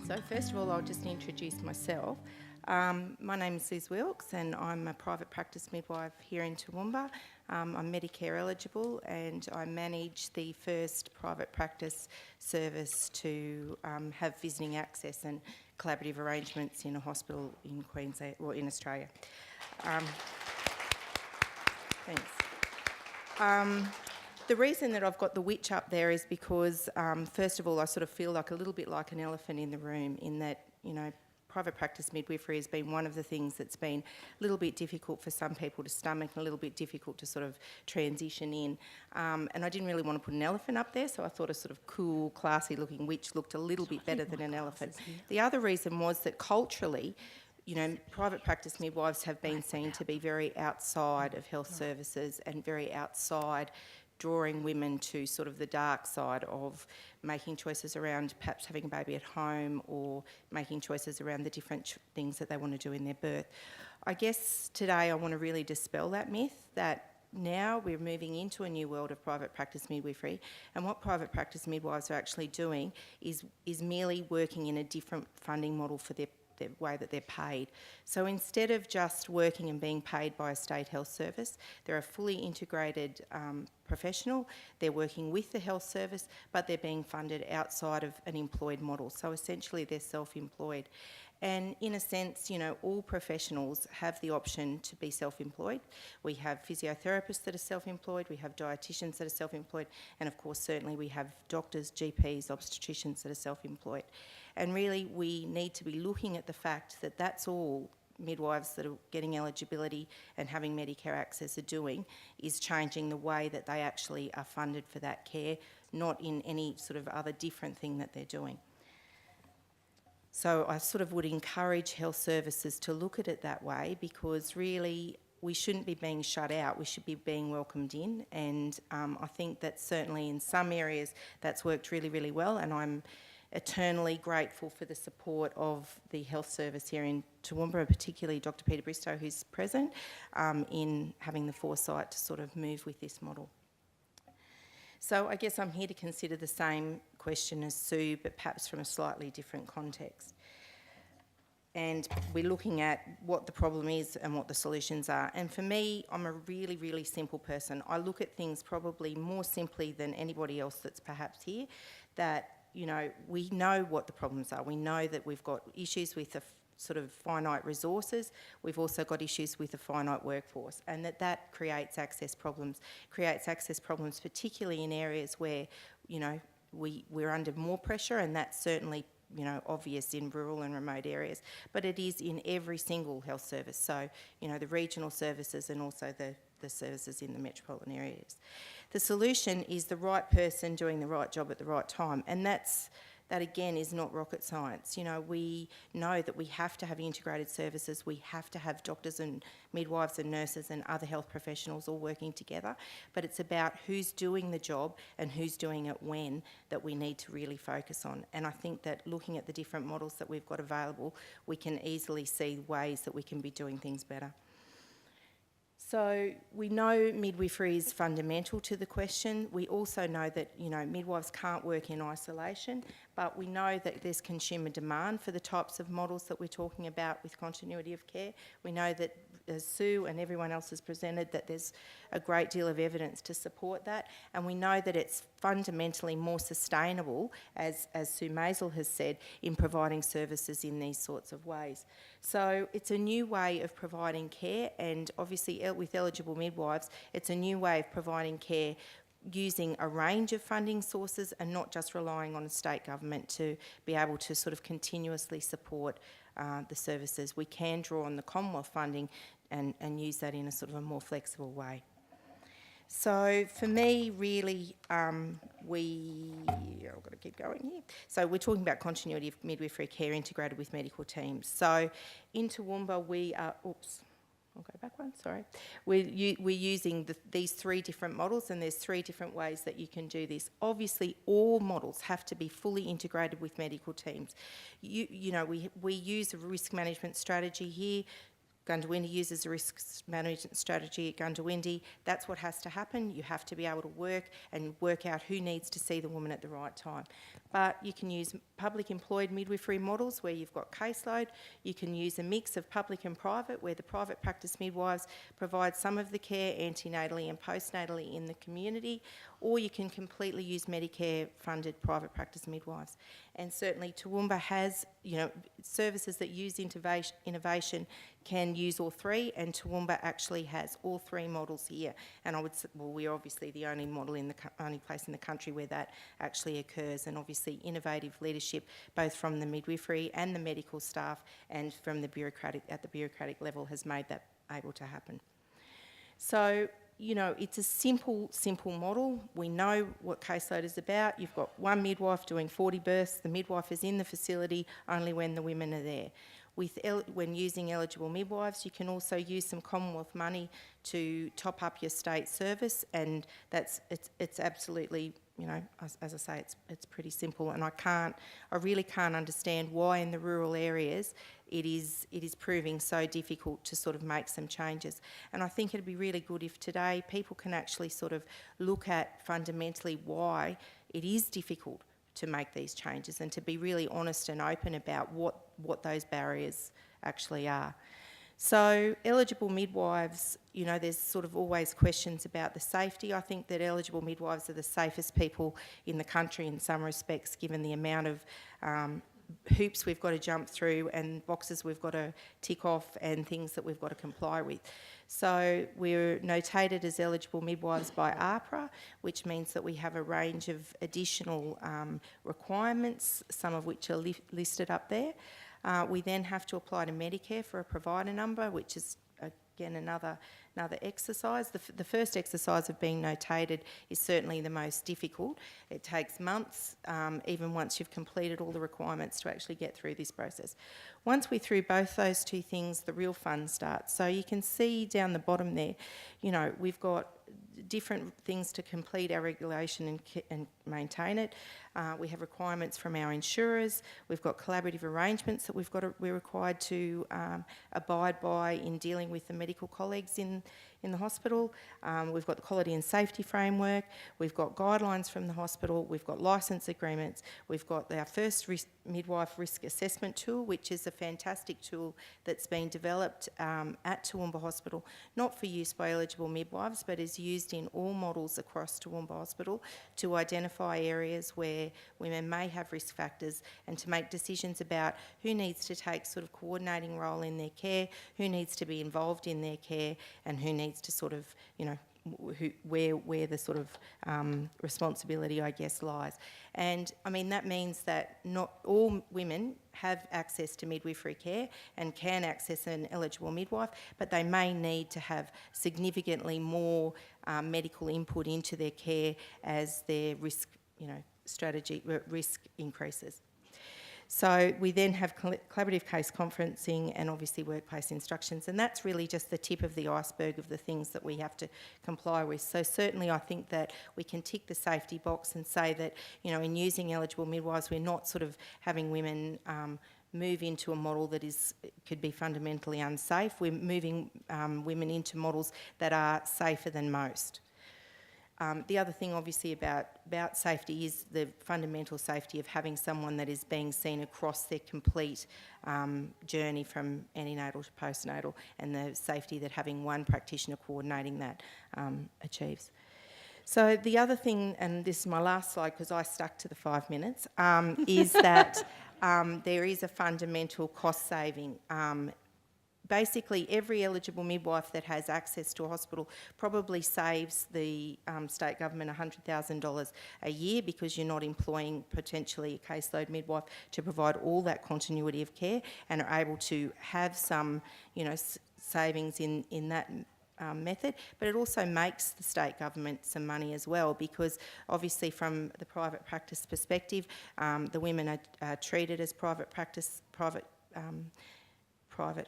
So first of all, I'll just introduce myself. My name is Liz Wilkes and I'm a private practice midwife here in Toowoomba. I'm Medicare eligible and I manage the first private practice service to have visiting access and collaborative arrangements in a hospital in Queensland, or in Australia. Thanks. The reason that I've got the witch up there is because, first of all, I sort of feel like a little bit like an elephant in the room in that, you know, private practice midwifery has been one of the things that's been a little bit difficult for some people to stomach and a little bit difficult to sort of transition in. And I didn't really want to put an elephant up there, so I thought a sort of cool, classy looking witch looked a little bit better than an elephant. The other reason was that culturally, you know, private practice midwives have been seen to be very outside of health services and very outside, drawing women to sort of the dark side of making choices around perhaps having a baby at home or making choices around the different things that they want to do in their birth. I guess today I want to really dispel that myth that now we're moving into a new world of private practice midwifery, and what private practice midwives are actually doing is merely working in a different funding model for the way that they're paid. So instead of just working and being paid by a state health service, they're a fully integrated professional. They're working with the health service, but they're being funded outside of an employed model. So essentially they're self-employed. And in a sense, you know, all professionals have the option to be self-employed. We have physiotherapists that are self-employed, we have dietitians that are self-employed, and of course certainly we have doctors, GPs, obstetricians that are self-employed. And really we need to be looking at the fact that that's all midwives that are getting eligibility and having Medicare access are doing, is changing the way that they actually are funded for that care, not in any sort of other different thing that they're doing. So I sort of would encourage health services to look at it that way, because really we shouldn't be being shut out, we should be being welcomed in, and I think that certainly in some areas that's worked really, really well, and I'm eternally grateful for the support of the health service here in Toowoomba, particularly Dr. Peter Bristow, who's present, in having the foresight to sort of move with this model. So I guess I'm here to consider the same question as Sue, but perhaps from a slightly different context. And we're looking at what the problem is and what the solutions are. And for me, I'm a really, really simple person. I look at things probably more simply than anybody else that's perhaps here, that, you know, we know what the problems are. We know that we've got issues with the sort of finite resources. We've also got issues with a finite workforce, and that creates access problems. Creates access problems particularly in areas where, you know, we're under more pressure, and that's certainly, you know, obvious in rural and remote areas, but it is in every single health service. So, you know, the regional services and also the services in the metropolitan areas. The solution is the right person doing the right job at the right time, and that again is not rocket science. You know, we know that we have to have integrated services, we have to have doctors and midwives and nurses and other health professionals all working together, but it's about who's doing the job and who's doing it when that we need to really focus on. And I think that looking at the different models that we've got available, we can easily see ways that we can be doing things better. So we know midwifery is fundamental to the question. We also know that, you know, midwives can't work in isolation, but we know that there's consumer demand for the types of models that we're talking about with continuity of care. We know that, as Sue and everyone else has presented, that there's a great deal of evidence to support that, and we know that it's fundamentally more sustainable, as Sue Maisel has said, in providing services in these sorts of ways. So it's a new way of providing care, and obviously with eligible midwives, it's a new way of providing care using a range of funding sources and not just relying on a state government to be able to sort of continuously support the services. We can draw on the Commonwealth funding and use that in a sort of a more flexible way. So for me, really, I've got to keep going here. So we're talking about continuity of midwifery care integrated with medical teams. So in Toowoomba, we are, I'll go back one, sorry. We're using these three different models, and there's three different ways that you can do this. Obviously, all models have to be fully integrated with medical teams. You know, we use a risk management strategy here. Goondiwindi uses a risk management strategy at Goondiwindi. That's what has to happen. You have to be able to work out who needs to see the woman at the right time. But you can use public employed midwifery models where you've got caseload. You can use a mix of public and private, where the private practice midwives provide some of the care antenatally and postnatally in the community, or you can completely use Medicare funded private practice midwives. And certainly Toowoomba has, services that use innovation can use all three, and Toowoomba actually has all three models here. And I would say, well, we're obviously the only only place in the country where that actually occurs, and obviously innovative leadership both from the midwifery and the medical staff and from the bureaucratic level has made that able to happen. So, it's a simple model. We know what caseload is about. You've got one midwife doing 40 births. The midwife is in the facility only when the women are there. When using eligible midwives, you can also use some Commonwealth money to top up your state service, and it's absolutely, as I say, it's pretty simple. And I really can't understand why in the rural areas it is proving so difficult to sort of make some changes. And I think it'd be really good if today people can actually sort of look at fundamentally why it is difficult to make these changes, and to be really honest and open about what those barriers actually are. So eligible midwives, there's sort of always questions about the safety. I think that eligible midwives are the safest people in the country in some respects, given the amount of hoops we've got to jump through and boxes we've got to tick off and things that we've got to comply with. So we're notated as eligible midwives by AHPRA, which means that we have a range of additional requirements, some of which are listed up there. We then have to apply to Medicare for a provider number, which is again another exercise. The first exercise of being notated is certainly the most difficult. It takes months, even once you've completed all the requirements, to actually get through this process. Once we're through both those two things, the real fun starts. So you can see down the bottom there, we've got different things to complete our regulation and maintain it. We have requirements from our insurers. We've got collaborative arrangements that we're required to abide by in dealing with the medical colleagues in the hospital. We've got the quality and safety framework. We've got guidelines from the hospital. We've got licence agreements. We've got our first midwife risk assessment tool, which is a fantastic tool that's been developed at Toowoomba Hospital, not for use by eligible midwives, but is used in all models across Toowoomba Hospital to identify areas where women may have risk factors and to make decisions about who needs to take sort of coordinating role in their care, who needs to be involved in their care, and who needs to sort of, where the sort of responsibility, I guess, lies. And I mean, that means that not all women have access to midwifery care and can access an eligible midwife, but they may need to have significantly more medical input into their care as their risk, risk increases. So we then have collaborative case conferencing and obviously workplace instructions, and that's really just the tip of the iceberg of the things that we have to comply with. So certainly I think that we can tick the safety box and say that, in using eligible midwives, we're not sort of having women move into a model that could be fundamentally unsafe. We're moving women into models that are safer than most. The other thing obviously about safety is the fundamental safety of having someone that is being seen across their complete journey from antenatal to postnatal, and the safety that having one practitioner coordinating that achieves. So the other thing, and this is my last slide because I stuck to the 5 minutes, is that there is a fundamental cost saving. Basically, every eligible midwife that has access to a hospital probably saves the state government $100,000 a year, because you're not employing potentially a caseload midwife to provide all that continuity of care, and are able to have some, savings in that method. But it also makes the state government some money as well, because obviously from the private practice perspective, the women are treated as private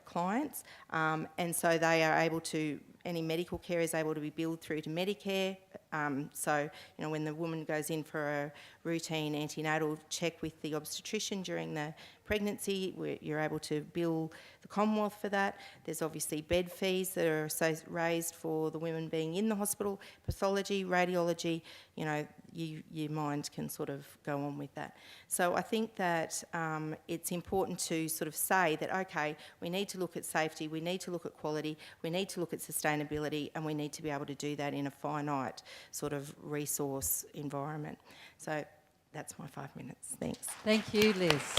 clients, and so they are able to, any medical care is able to be billed through to Medicare. So, when the woman goes in for a routine antenatal check with the obstetrician during the pregnancy, where you're able to bill the Commonwealth for that. There's obviously bed fees that are raised for the women being in the hospital, pathology, radiology, you know, your mind can sort of go on with that. So I think that it's important to sort of say that, okay, we need to look at safety, we need to look at quality, we need to look at sustainability, and we need to be able to do that in a finite sort of resource environment. So that's my 5 minutes. Thanks. Thank you, Liz.